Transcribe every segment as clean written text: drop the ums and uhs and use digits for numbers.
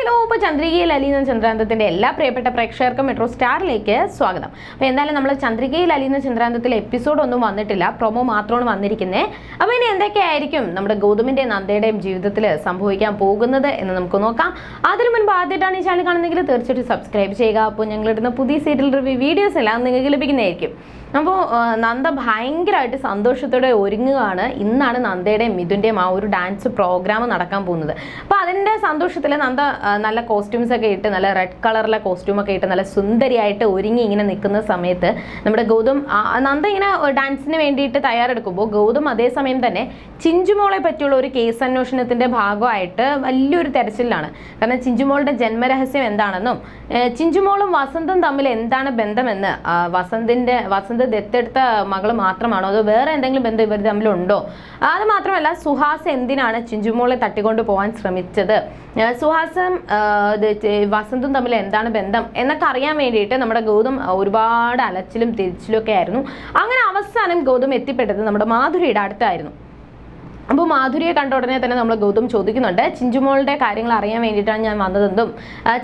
Hello, ഇപ്പോൾ ചന്ദ്രികയിൽ അലീന ചന്ദ്രാന്തത്തിന്റെ എല്ലാ പ്രിയപ്പെട്ട പ്രേക്ഷകർക്കും മെട്രോ സ്റ്റാറിലേക്ക് സ്വാഗതം. അപ്പോൾ എന്തായാലും നമ്മൾ ചന്ദ്രികയിൽ അലീന ചന്ദ്രാന്തത്തിൽ എപ്പിസോഡ് ഒന്നും വന്നിട്ടില്ല, പ്രൊമോ മാത്രമാണ് വന്നിരിക്കുന്നത്. അപ്പോൾ ഇനി എന്തൊക്കെയായിരിക്കും നമ്മുടെ ഗൗതമിന്റെയും നന്ദയുടെയും ജീവിതത്തിൽ സംഭവിക്കാൻ പോകുന്നത് എന്ന് നമുക്ക് നോക്കാം. അതിനു മുൻപ് ആദ്യമായിട്ടാണ് ഈ ചാനൽ കാണുന്നതെങ്കിൽ തീർച്ചയായിട്ടും സബ്സ്ക്രൈബ് ചെയ്യുക. അപ്പോൾ ഞങ്ങളിടുന്ന പുതിയ സീരിയൽ റിവ്യൂ വീഡിയോസ് എല്ലാം നിങ്ങൾക്ക് ലഭിക്കുന്നതായിരിക്കും. അപ്പോൾ നന്ദ ഭയങ്കരമായിട്ട് സന്തോഷത്തോടെ ഒരുങ്ങുകയാണ്. ഇന്നാണ് നന്ദയുടെയും മിഥുൻ്റെയും ആ ഒരു ഡാൻസ് പ്രോഗ്രാം നടക്കാൻ പോകുന്നത്. അപ്പോൾ അതിൻ്റെ സന്തോഷത്തിൽ നന്ദ നല്ല കോസ്റ്റ്യൂംസ് ഒക്കെ ഇട്ട്, നല്ല റെഡ് കളറിലെ കോസ്റ്റ്യൂമൊക്കെ ഇട്ട് നല്ല സുന്ദരിയായിട്ട് ഒരുങ്ങി ഇങ്ങനെ നിൽക്കുന്ന സമയത്ത് നമ്മുടെ ഗൗതം നന്ദ ഇങ്ങനെ ഡാൻസിന് വേണ്ടിയിട്ട് തയ്യാറെടുക്കുമ്പോൾ ഗൗതം അതേസമയം തന്നെ ചിഞ്ചുമോളെ പറ്റിയുള്ള ഒരു കേസ് അന്വേഷണത്തിൻ്റെ ഭാഗമായിട്ട് വലിയൊരു തെരച്ചിലാണ്. കാരണം ചിഞ്ചുമോളുടെ ജന്മരഹസ്യം എന്താണെന്നും ചിഞ്ചുമോളും വസന്തും തമ്മിൽ എന്താണ് ബന്ധമെന്ന്, വസന്ത് ദത്തെടുത്ത മകള് മാത്രമാണോ അതോ വേറെ എന്തെങ്കിലും ബന്ധം ഇവർ തമ്മിലുണ്ടോ, അത് മാത്രമല്ല സുഹാസ് എന്തിനാണ് ചിഞ്ചുമോളെ തട്ടിക്കൊണ്ട് പോകാൻ ശ്രമിച്ചത്, സുഹാസും വസന്തും തമ്മിൽ എന്താണ് ബന്ധം എന്നൊക്കെ അറിയാൻ വേണ്ടിയിട്ട് നമ്മുടെ ഗൗതം ഒരുപാട് അലച്ചിലും തിരിച്ചിലും ഒക്കെ ആയിരുന്നു. അങ്ങനെ അവസാനം ഗൗതം എത്തിപ്പെട്ടത് നമ്മുടെ മാധുരിയുടെ അടുത്തായിരുന്നു. അപ്പോൾ മാധുരിയെ കണ്ട ഉടനെ തന്നെ നമ്മൾ ഗൗതം ചോദിക്കുന്നുണ്ട്, ചിഞ്ചുമോളുടെ കാര്യങ്ങൾ അറിയാൻ വേണ്ടിയിട്ടാണ് ഞാൻ വന്നതെന്നും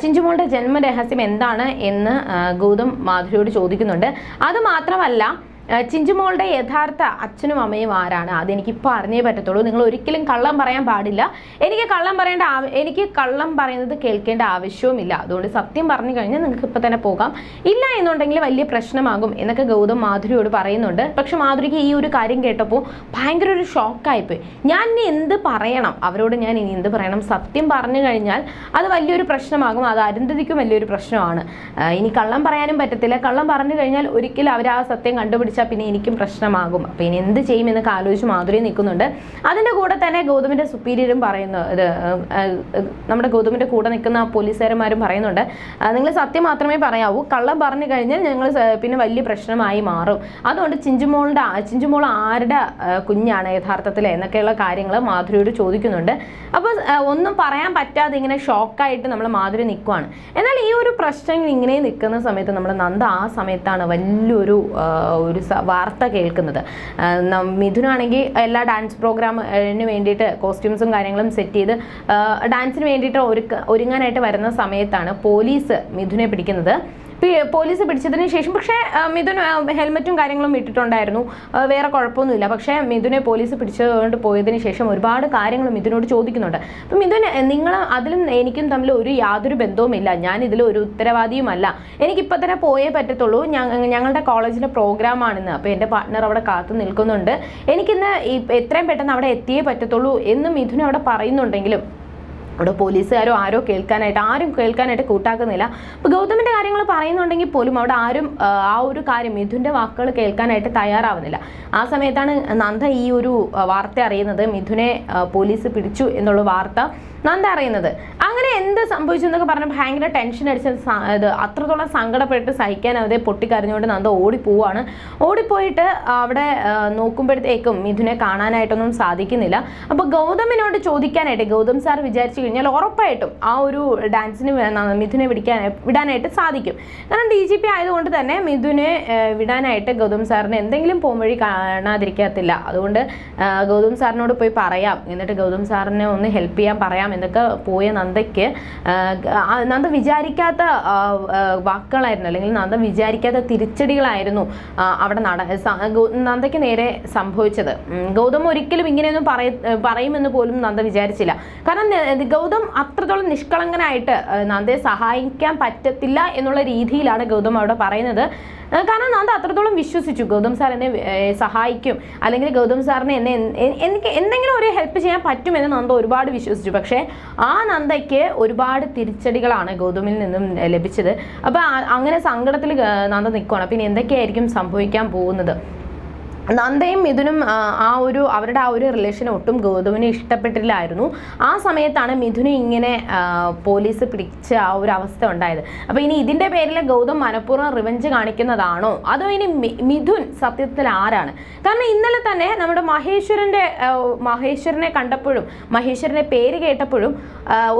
ചിഞ്ചുമോളുടെ ജന്മരഹസ്യം എന്താണ് എന്ന് ഗൗതം മാധുരിയോട് ചോദിക്കുന്നുണ്ട്. അത് മാത്രമല്ല ചിഞ്ചുമോളുടെ യഥാർത്ഥ അച്ഛനും അമ്മയും ആരാണ്, അതെനിക്കിപ്പോൾ അറിഞ്ഞേ പറ്റത്തുള്ളൂ. നിങ്ങൾ ഒരിക്കലും കള്ളം പറയാൻ പാടില്ല. എനിക്ക് കള്ളം പറയുന്നത് കേൾക്കേണ്ട ആവശ്യവുമില്ല. അതുകൊണ്ട് സത്യം പറഞ്ഞു കഴിഞ്ഞാൽ നിങ്ങൾക്ക് ഇപ്പം തന്നെ പോകാം, ഇല്ല എന്നുണ്ടെങ്കിൽ വലിയ പ്രശ്നമാകും എന്നൊക്കെ ഗൗതം മാധുരിയോട് പറയുന്നുണ്ട്. പക്ഷെ മാധുരിക്ക് ഈ ഒരു കാര്യം കേട്ടപ്പോൾ ഭയങ്കര ഒരു ഷോക്കായിപ്പോയി. ഞാൻ ഇനി എന്ത് പറയണം അവരോട്, ഞാൻ ഇനി എന്ത് പറയണം? സത്യം പറഞ്ഞു കഴിഞ്ഞാൽ അത് വലിയൊരു പ്രശ്നമാകും, അത് അരുന്ധതിക്കും വലിയൊരു പ്രശ്നമാണ്. ഇനി കള്ളം പറയാനും പറ്റത്തില്ല. കള്ളം പറഞ്ഞു കഴിഞ്ഞാൽ ഒരിക്കലും അവർ ആ സത്യം കണ്ടുപിടിച്ചാൽ പിന്നെ എനിക്കും പ്രശ്നമാകും. അപ്പോൾ ഇനി എന്ത് ചെയ്യും എന്നൊക്കെ ആലോചിച്ച് മാധുരി നിൽക്കുന്നുണ്ട്. അതിൻ്റെ കൂടെ തന്നെ ഗൗതമിൻ്റെ സുപ്പീരിയറും പറയുന്നത്, നമ്മുടെ ഗൗതമിൻ്റെ കൂടെ നിൽക്കുന്ന പോലീസുകാരന്മാരും പറയുന്നുണ്ട്, നിങ്ങൾ സത്യം മാത്രമേ പറയാവൂ, കള്ളം പറഞ്ഞു കഴിഞ്ഞാൽ ഞങ്ങൾ പിന്നെ വലിയ പ്രശ്നമായി മാറും. അതുകൊണ്ട് ചിഞ്ചുമോൾ ആരുടെ കുഞ്ഞാണ് യഥാർത്ഥത്തിൽ എന്നൊക്കെയുള്ള കാര്യങ്ങൾ മാധുരിയോട് ചോദിക്കുന്നുണ്ട്. അപ്പോൾ ഒന്നും പറയാൻ പറ്റാതെ ഇങ്ങനെ ഷോക്കായിട്ട് നമ്മൾ മാധുരി നിൽക്കുവാണ്. എന്നാൽ ഈ ഒരു പ്രശ്നം ഇങ്ങനെ നിൽക്കുന്ന സമയത്ത് നമ്മുടെ നന്ദ ആ സമയത്താണ് വലിയൊരു വാർത്ത കേൾക്കുന്നത്. മിഥുനാണെങ്കിൽ എല്ലാ ഡാൻസ് പ്രോഗ്രാമിന് വേണ്ടിയിട്ട് കോസ്റ്റ്യൂംസും കാര്യങ്ങളും സെറ്റ് ചെയ്ത് ഡാൻസിന് വേണ്ടിയിട്ട് ഒരുങ്ങാനായിട്ട് വരുന്ന സമയത്താണ് പോലീസ് മിഥുനെ പിടിക്കുന്നത്. പോലീസ് പിടിച്ചതിന് ശേഷം പക്ഷേ മിഥുൻ ഹെൽമെറ്റും കാര്യങ്ങളും ഇട്ടിട്ടുണ്ടായിരുന്നു, വേറെ കുഴപ്പമൊന്നുമില്ല. പക്ഷേ മിഥുനെ പോലീസ് പിടിച്ചുകൊണ്ട് പോയതിന് ശേഷം ഒരുപാട് കാര്യങ്ങൾ മിഥുനോട് ചോദിക്കുന്നുണ്ട്. അപ്പം മിഥുൻ, നിങ്ങൾ അതിലും എനിക്കും തമ്മിൽ യാതൊരു ബന്ധവുമില്ല, ഞാൻ ഇതിൽ ഒരു ഉത്തരവാദിയുമല്ല, എനിക്കിപ്പോൾ തന്നെ പോയേ പറ്റത്തുള്ളൂ, ഞങ്ങളുടെ കോളേജിലെ പ്രോഗ്രാമാണെന്ന്. അപ്പോൾ എൻ്റെ പാർട്ട്ണർ അവിടെ കാത്തു നിൽക്കുന്നുണ്ട്, എനിക്കിന്ന് എത്രയും പെട്ടെന്ന് അവിടെ എത്തിയേ പറ്റത്തുള്ളൂ എന്ന് മിഥുൻ അവിടെ പറയുന്നുണ്ടെങ്കിലും അവിടെ പോലീസുകാരോ ആരും കേൾക്കാനായിട്ട് കൂട്ടാക്കുന്നില്ല. അപ്പോൾ ഗൗതമിൻ്റെ കാര്യങ്ങൾ പറയുന്നുണ്ടെങ്കിൽ പോലും അവിടെ ആരും ആ ഒരു കാര്യം മിഥുൻ്റെ വാക്കുകൾ കേൾക്കാനായിട്ട് തയ്യാറാവുന്നില്ല. ആ സമയത്താണ് നന്ദ ഈ ഒരു വാർത്ത അറിയുന്നത്, മിഥുനെ പോലീസ് പിടിച്ചു എന്നുള്ള വാർത്ത നന്ദ അറിയുന്നത്. അങ്ങനെ എന്ത് സംഭവിച്ചു എന്നൊക്കെ പറഞ്ഞ് ഭയങ്കര ടെൻഷൻ അടിച്ച് അത്രത്തോളം സങ്കടപ്പെട്ട് സഹിക്കാനാവതെ പൊട്ടിക്കരഞ്ഞുകൊണ്ട് നന്ദ ഓടിപ്പോയിട്ട് അവിടെ നോക്കുമ്പോഴത്തേക്കും മിഥുനെ കാണാനായിട്ടൊന്നും സാധിക്കുന്നില്ല. അപ്പോൾ ഗൗതമിനോട് ചോദിക്കാനായിട്ട് ഗൗതം സാർ വിചാരിച്ചു കഴിഞ്ഞാൽ ഉറപ്പായിട്ടും ആ ഒരു ഡാൻസിന് മിഥുനെ വിടാനായിട്ട് സാധിക്കും. കാരണം DGP ആയതുകൊണ്ട് തന്നെ മിഥുനെ വിടാനായിട്ട് ഗൗതം സാറിന് എന്തെങ്കിലും പോംവഴി കാണാതിരിക്കത്തില്ല. അതുകൊണ്ട് ഗൗതം സാറിനോട് പോയി പറയാം, എന്നിട്ട് ഗൗതം സാറിനെ ഒന്ന് ഹെൽപ്പ് ചെയ്യാൻ പറയാം എന്നൊക്കെ പോയ നന്ദയ്ക്ക് നന്ദ വിചാരിക്കാത്ത വാക്കുകളായിരുന്നു, അല്ലെങ്കിൽ നന്ദ വിചാരിക്കാത്ത തിരിച്ചടികളായിരുന്നു അവിടെ നന്ദയ്ക്ക് നേരെ സംഭവിച്ചത്. ഗൗതം ഒരിക്കലും ഇങ്ങനെയൊന്നും പറയുമെന്ന് പോലും നന്ദ വിചാരിച്ചില്ല. കാരണം ഗൗതം അത്രത്തോളം നിഷ്കളങ്കനായിട്ട് നന്ദയെ സഹായിക്കാൻ പറ്റത്തില്ല എന്നുള്ള രീതിയിലാണ് ഗൗതം അവിടെ പറയുന്നത്. കാരണം നന്ദ അത്രത്തോളം വിശ്വസിച്ചു, ഗൗതം സാർ എന്നെ സഹായിക്കും, അല്ലെങ്കിൽ ഗൗതം സാറിനെ എനിക്ക് എന്തെങ്കിലും ഒരു ഹെൽപ്പ് ചെയ്യാൻ പറ്റുമെന്ന് നന്ദ ഒരുപാട് വിശ്വസിച്ചു. പക്ഷേ ആ നന്ദയ്ക്ക് ഒരുപാട് തിരിച്ചടികളാണ് ഗൗതമിൽ നിന്നും ലഭിച്ചത്. അപ്പോൾ അങ്ങനെ സങ്കടത്തിൽ നന്ദ നിൽക്കുകയാണ്. പിന്നെ എന്തൊക്കെയായിരിക്കും സംഭവിക്കാൻ പോകുന്നത്? നന്ദയും മിഥുനും അവരുടെ ആ ഒരു റിലേഷൻ ഒട്ടും ഗൗതമിന് ഇഷ്ടപ്പെട്ടില്ലായിരുന്നു. ആ സമയത്താണ് മിഥുന് ഇങ്ങനെ പോലീസ് പിടിച്ച ആ ഒരു അവസ്ഥ ഉണ്ടായത്. അപ്പോൾ ഇനി ഇതിൻ്റെ പേരിൽ ഗൗതം മനഃപൂർവ്വം റിവെഞ്ച് കാണിക്കുന്നതാണോ അതോ ഇനി മിഥുൻ സത്യത്തിൽ ആരാണ്? കാരണം ഇന്നലെ തന്നെ നമ്മുടെ മഹേശ്വരനെ കണ്ടപ്പോഴും മഹേശ്വരനെ പേര് കേട്ടപ്പോഴും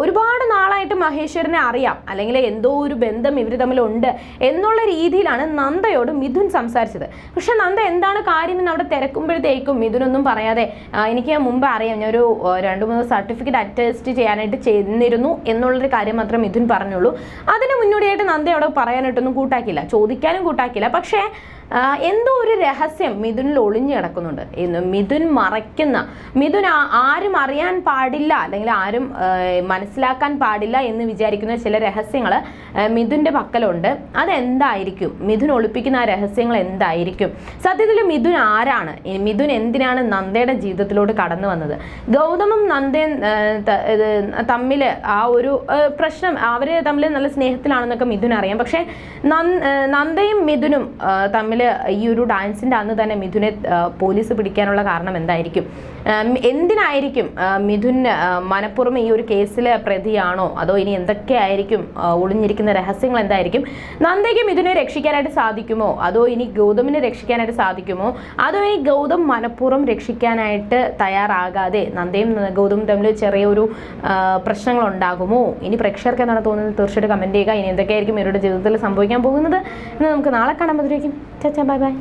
ഒരുപാട് നാളായിട്ട് മഹേശ്വരനെ അറിയാം, അല്ലെങ്കിൽ എന്തോ ഒരു ബന്ധം ഇവർ തമ്മിലുണ്ട് എന്നുള്ള രീതിയിലാണ് നന്ദയോട് മിഥുൻ സംസാരിച്ചത്. പക്ഷെ നന്ദ എന്താണ് കാര്യം കാര്യങ്ങൾ അവിടെ തിരക്കുമ്പോഴത്തേക്കും മിഥുനൊന്നും പറയാതെ എനിക്ക് മുമ്പ് അറിയാം, ഞാൻ ഒരു 2-3 സർട്ടിഫിക്കറ്റ് അറ്റസ്റ്റ് ചെയ്യാനായിട്ട് ചെന്നിരുന്നു എന്നുള്ളൊരു കാര്യം മാത്രം മിഥുൻ പറഞ്ഞുള്ളൂ. അതിന് മുന്നോടിയായിട്ട് നന്ദ അവിടെ പറയാനായിട്ടൊന്നും കൂട്ടാക്കില്ല, ചോദിക്കാനും കൂട്ടാക്കില്ല. പക്ഷേ എന്തോ ഒരു രഹസ്യം മിഥുനിൽ ഒളിഞ്ഞു കിടക്കുന്നുണ്ട്. മിഥുൻ മറയ്ക്കുന്ന, മിഥുൻ ആരും അറിയാൻ പാടില്ല അല്ലെങ്കിൽ ആരും മനസ്സിലാക്കാൻ പാടില്ല എന്ന് വിചാരിക്കുന്ന ചില രഹസ്യങ്ങൾ മിഥുൻ്റെ പക്കലുണ്ട്. അതെന്തായിരിക്കും? മിഥുൻ ഒളിപ്പിക്കുന്ന ആ രഹസ്യങ്ങൾ എന്തായിരിക്കും? സത്യത്തിൽ മിഥുൻ ആരാണ്? മിഥുൻ എന്തിനാണ് നന്ദയുടെ ജീവിതത്തിലോട്ട് കടന്നു വന്നത്? ഗൗതമും നന്ദയും തമ്മിൽ ആ ഒരു പ്രശ്നം, അവർ തമ്മിൽ നല്ല സ്നേഹത്തിലാണെന്നൊക്കെ മിഥുൻ അറിയാം. പക്ഷേ നന്ദയും മിഥുനും തമ്മിൽ ഈ ഒരു ഡാൻസിന്റെ അന്ന് തന്നെ മിഥുനെ പോലീസ് പിടിക്കാനുള്ള കാരണം എന്തായിരിക്കും? എന്തിനായിരിക്കും മിഥുൻ മനഃപൂർവ്വം ഈ ഒരു കേസിൽ പ്രതിയാണോ, അതോ ഇനി എന്തൊക്കെയായിരിക്കും ഒളിഞ്ഞിരിക്കുന്ന രഹസ്യങ്ങൾ എന്തായിരിക്കും? നന്ദയ്ക്ക് മിഥുനെ രക്ഷിക്കാനായിട്ട് സാധിക്കുമോ, അതോ ഇനി ഗൗതമിനെ രക്ഷിക്കാനായിട്ട് സാധിക്കുമോ, അതോ ഇനി ഗൗതം മനഃപൂർവ്വം രക്ഷിക്കാനായിട്ട് തയ്യാറാകാതെ നന്ദയും ഗൗതമും തമ്മിൽ ചെറിയൊരു പ്രശ്നങ്ങൾ ഉണ്ടാകുമോ? ഇനി പ്രേക്ഷകർക്ക് എന്താണ് തോന്നുന്നത്? തീർച്ചയായിട്ടും കമന്റ് ചെയ്യുക. ഇനി എന്തൊക്കെയായിരിക്കും ഇവരുടെ ജീവിതത്തിൽ സംഭവിക്കാൻ പോകുന്നത് എന്ന് നമുക്ക് നാളെ കാണാൻ പറ്റുമായിരിക്കും. Bye bye.